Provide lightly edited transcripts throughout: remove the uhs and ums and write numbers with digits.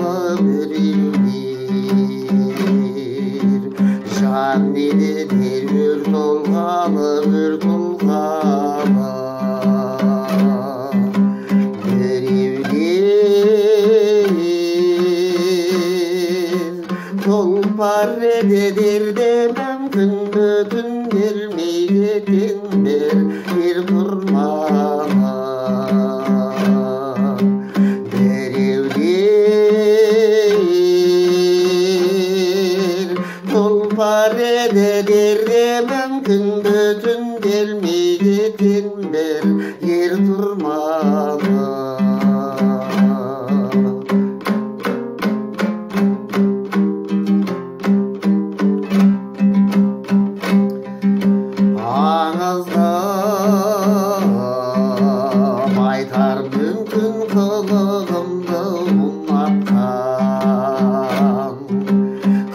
tuğlalı birildir. Can nedir bir tuğlalı bir tuğlalı birildir. Tulpar nedir demem gün bütün girmeyecektir bir turmana. Tulpar nedir demem gün bütün gelmeyecektir yer turmana. Ağızda baytar mümkün kılığımda unutkan.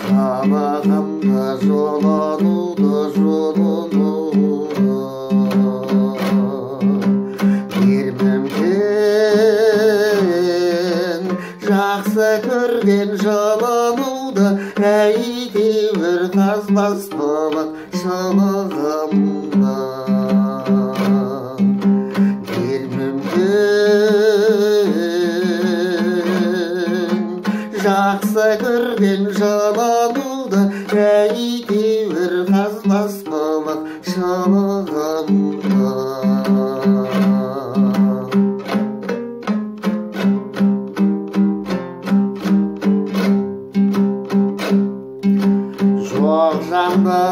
Kabağımda jolanuda bir mümkün жақсы көрген жалануды әйтеуір қазбас болып шылығымды. Bir mümkün жақсы көрген жалануды әйтеуір қазбас болып шылығымды. Жоқ жанды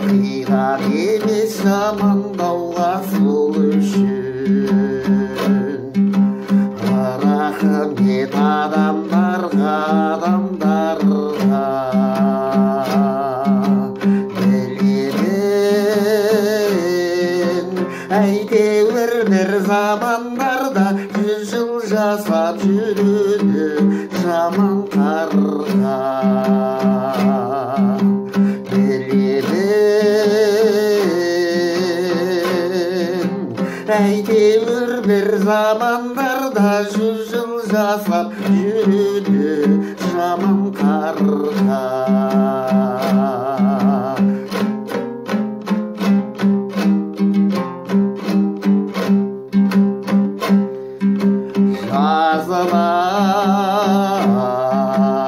қиғар емес жамандауға сол үшін. Рахмет адамдарға білетін. Әйтеуір бір замандарда 100 жыл жасап жүреді жаман қарға білетін. Әйтеуір бір замандарда 100 жыл жасап жүреді жаман қарға.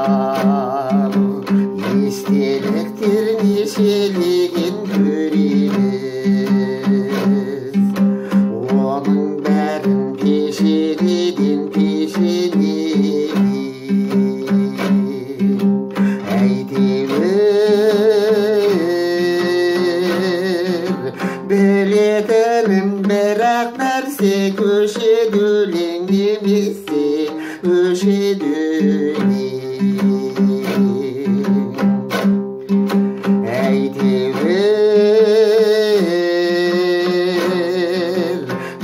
Жазылар естеліктер нешелеген көреміз. Оның бәрін пешенеден әйтеуір білетінім бірақ нәрсе көшеді өлең немесе өшеді өлең. Әйтеуір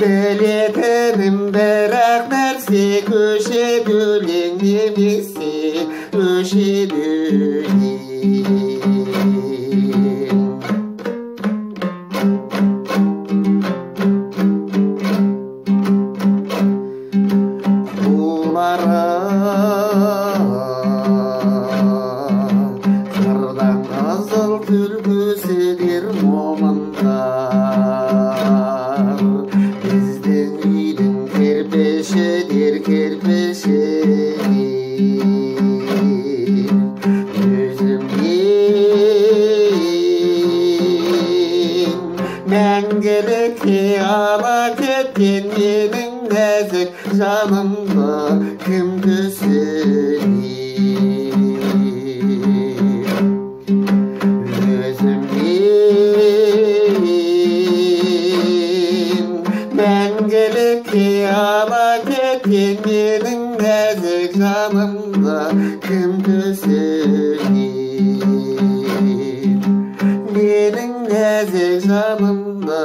білетінім бірақ нәрсе көшеді өлең немесе өшеді өлең. Қырдан қызыл түлкісідер момындар. Біздің үйдің керпешідер керпешідер. Өзімнен мәңгілікке ала кеткен менің нәзік жанымды кім түсінер? Өзімнен мәңгілікке ала кеткен менің нәзік жанымды кім түсінер? Менің нәзік жанымды